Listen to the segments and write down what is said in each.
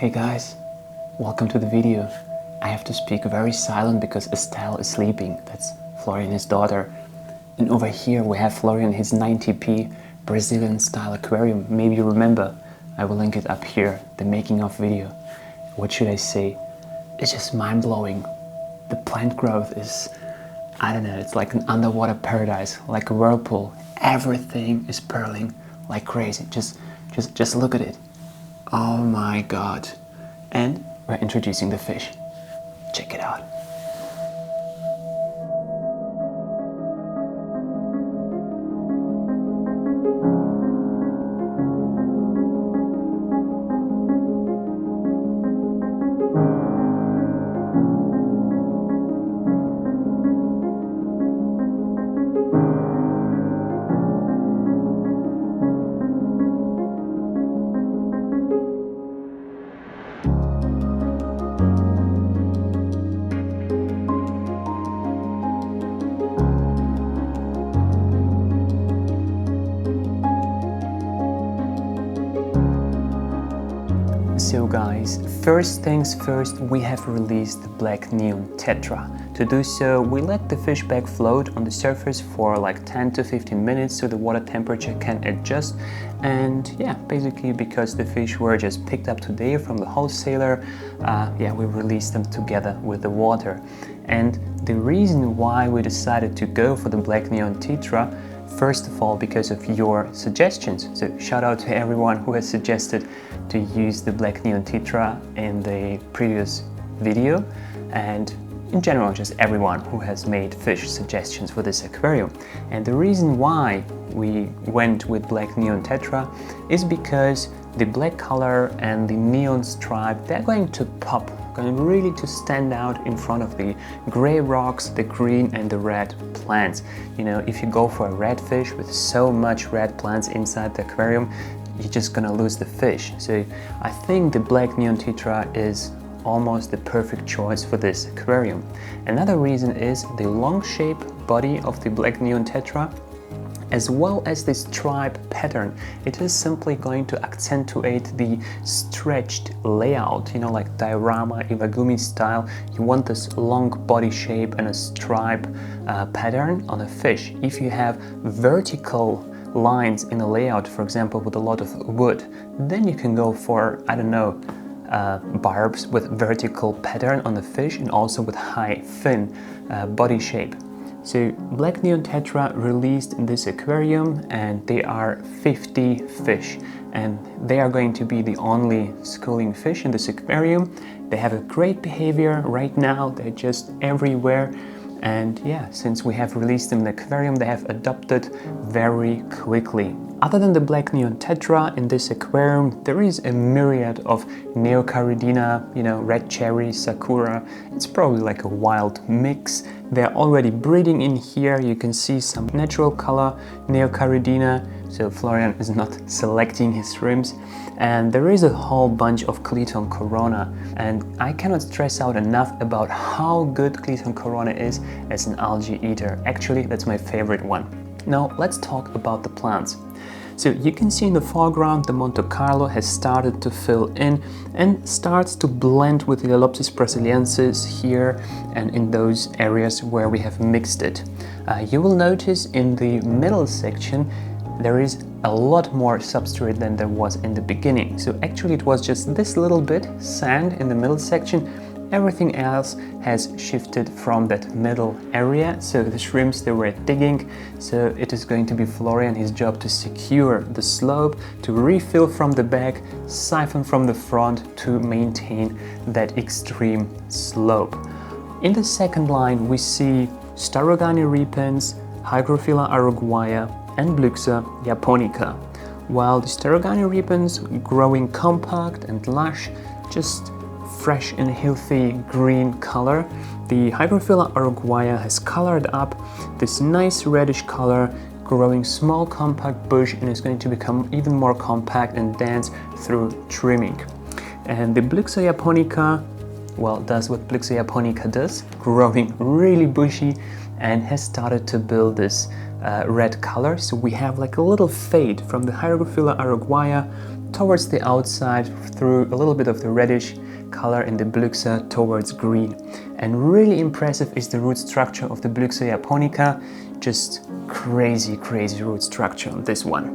Hey guys, welcome to the video. I have to speak very silent because Estelle is sleeping. That's Florian, his daughter. And over here we have Florian, his 90p Brazilian style aquarium. Maybe you remember. I will link it up here, the making of video. What should I say? It's just mind-blowing. The plant growth is, I don't know, it's like an underwater paradise, like a whirlpool. Everything is purling like crazy. Just look at it. Oh my god. And we're introducing the fish. Check it out. So guys, first things first, we have released the black neon Tetra. To do so, we let the fish bag float on the surface for like 10 to 15 minutes so the water temperature can adjust. And yeah, basically because the fish were just picked up today from the wholesaler, we released them together with the water. And the reason why we decided to go for the black neon Tetra, first of all, because of your suggestions. So shout out to everyone who has suggested to use the black neon Tetra in the previous video, and in general just everyone who has made fish suggestions for this aquarium. And the reason why we went with black neon Tetra is because the black color and the neon stripe, they're going to pop, going really to stand out in front of the gray rocks, the green and the red plants. You know, if you go for a red fish with so much red plants inside the aquarium, you're just gonna lose the fish. So I think the black neon Tetra is almost the perfect choice for this aquarium. Another reason is the long shape body of the black neon Tetra, as well as the stripe pattern. It is simply going to accentuate the stretched layout, you know, like diorama, Iwagumi style. You want this long body shape and a stripe pattern on a fish. If you have vertical lines in a layout, for example, with a lot of wood, then you can go for, I don't know, barbs with vertical pattern on the fish and also with high fin body shape. So black neon Tetra released in this aquarium, and they are 50 fish, and they are going to be the only schooling fish in this aquarium. They have a great behavior right now, they're just everywhere. And yeah, since we have released them in the aquarium, they have adopted very quickly. Other than the black neon Tetra in this aquarium, there is a myriad of Neocaridina, you know, red cherry, sakura. It's probably like a wild mix. They're already breeding in here. You can see some natural color Neocaridina. So Florian is not selecting his shrimps. And there is a whole bunch of Cliton Corona. And I cannot stress out enough about how good Cliton Corona is as an algae eater. Actually, that's my favorite one. Now let's talk about the plants. So you can see in the foreground the Monte Carlo has started to fill in and starts to blend with the Elopsis brasiliensis here and in those areas where we have mixed it. You will notice in the middle section there is a lot more substrate than there was in the beginning. So actually it was just this little bit sand in the middle section. Everything else has shifted from that middle area. So the shrimps, they were digging. So it is going to be Florian, his job to secure the slope, to refill from the back, siphon from the front to maintain that extreme slope. In the second line, we see Starogani repens, Hygrophila araguaia, and Bluxa japonica. While the Starogani repens growing compact and lush, just fresh and healthy green color, the Hygrophila araguaia has colored up this nice reddish color, growing small compact bush, and is going to become even more compact and dense through trimming. And the Bluxa japonica, well, does what Bluxa japonica does, growing really bushy and has started to build this red color. So we have like a little fade from the Hygrophila araguaia towards the outside through a little bit of the reddish color in the Bluxa towards green. And really impressive is the root structure of the Bluxa japonica. Just crazy root structure on this one.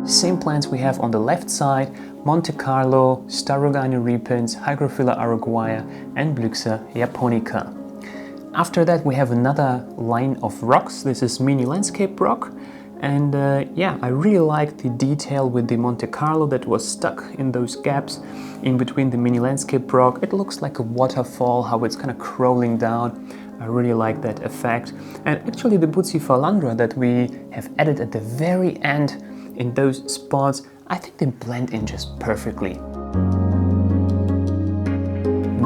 Same plants we have on the left side: Monte Carlo, Starogania repens, Hygrophila araguaia and Bluxa japonica. After that we have another line of rocks. This is mini landscape rock, and yeah, I really like the detail with the Monte Carlo that was stuck in those gaps in between the mini landscape rock. It looks like a waterfall, how it's kind of crawling down. I really like that effect. And actually the Bucephalandra that we have added at the very end in those spots, I think they blend in just perfectly.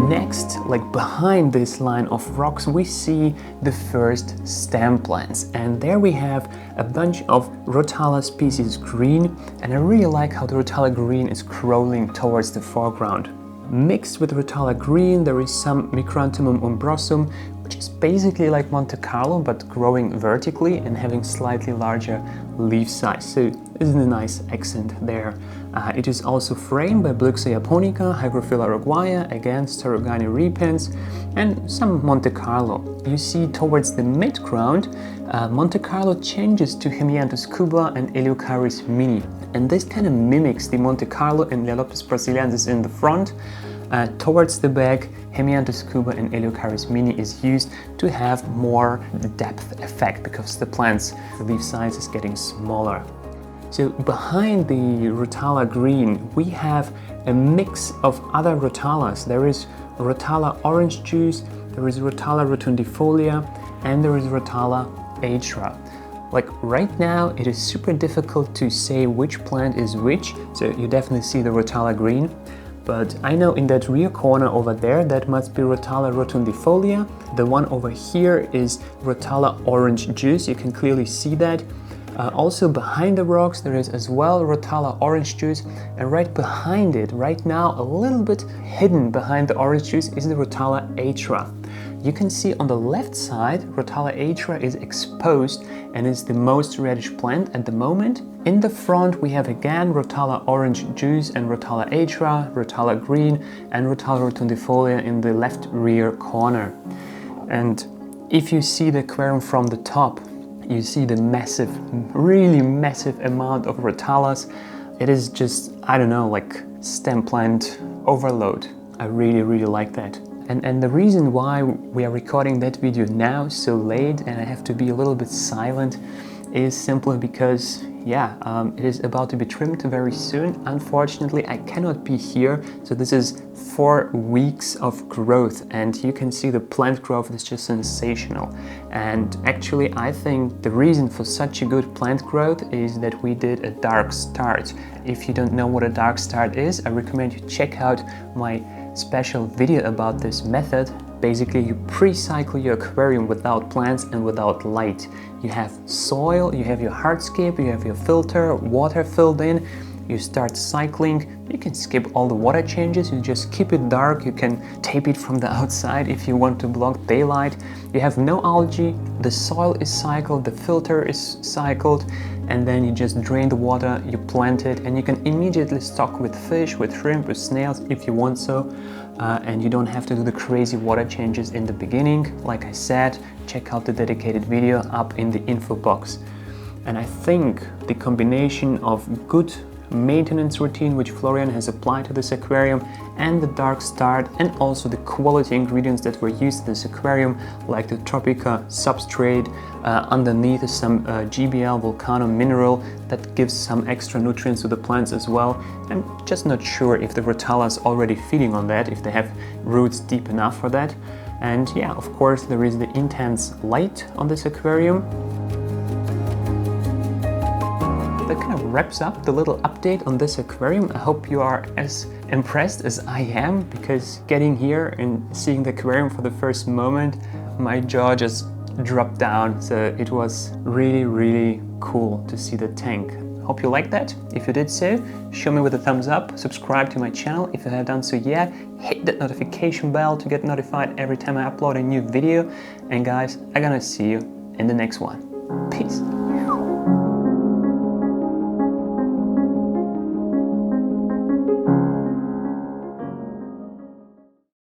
Next, like behind this line of rocks, we see the first stem plants, and there we have a bunch of Rotala species green, and I really like how the Rotala green is crawling towards the foreground. Mixed with Rotala green, there is some Micranthemum umbrosum, which is basically like Monte Carlo but growing vertically and having slightly larger leaf size. So isn't a nice accent there. It is also framed by Bluxa japonica, Hygrophila araguaia, again Starogania repens, and some Monte Carlo. You see towards the mid-ground, Monte Carlo changes to Hemianthus cuba and Eleucharis mini. And this kind of mimics the Monte Carlo and Lelopus brasiliensis in the front. Towards the back, Hemianthus cuba and Eleucharis mini is used to have more depth effect because the plant's leaf size is getting smaller. So behind the Rotala green, we have a mix of other Rotalas. There is Rotala orange juice, there is Rotala rotundifolia, and there is Rotala atra. Like right now, it is super difficult to say which plant is which, so you definitely see the Rotala green. But I know in that rear corner over there, that must be Rotala rotundifolia. The one over here is Rotala orange juice, you can clearly see that. Also behind the rocks there is as well Rotala orange juice, and right behind it, right now a little bit hidden behind the orange juice, is the Rotala atra. You can see on the left side, Rotala atra is exposed and is the most reddish plant at the moment. In the front we have again Rotala orange juice and Rotala atra, Rotala green and Rotala rotundifolia in the left rear corner. And if you see the aquarium from the top, you see the massive, really massive amount of Rotalas. It is just, I don't know, like stem plant overload. I really like that. And the reason why we are recording that video now so late and I have to be a little bit silent is simply because, yeah, it is about to be trimmed very soon. Unfortunately, I cannot be here, so this is 4 weeks of growth, and you can see the plant growth is just sensational. And actually, I think the reason for such a good plant growth is that we did a dark start. If you don't know what a dark start is, I recommend you check out my special video about this method. Basically, you pre-cycle your aquarium without plants and without light. You have soil, you have your hardscape, you have your filter, water filled in. You start cycling, you can skip all the water changes, you just keep it dark, you can tape it from the outside if you want to block daylight. You have no algae, the soil is cycled, the filter is cycled, and then you just drain the water, you plant it, and you can immediately stock with fish, with shrimp, with snails if you want so. And you don't have to do the crazy water changes in the beginning. Like I said, check out the dedicated video up in the info box. And I think the combination of good maintenance routine which Florian has applied to this aquarium and the dark start, and also the quality ingredients that were used in this aquarium, like the Tropica substrate, underneath is some GBL volcano mineral that gives some extra nutrients to the plants as well. I'm just not sure if the Rotala is already feeding on that, if they have roots deep enough for that. And yeah, of course there is the intense light on this aquarium. That kind of wraps up the little update on this aquarium. I hope you are as impressed as I am, because getting here and seeing the aquarium for the first moment, my jaw just dropped down. So it was really cool to see the tank. Hope you liked that. If you did so, show me with a thumbs up, subscribe to my channel if you have done so yet, hit that notification bell to get notified every time I upload a new video. And guys, I'm gonna see you in the next one. Peace.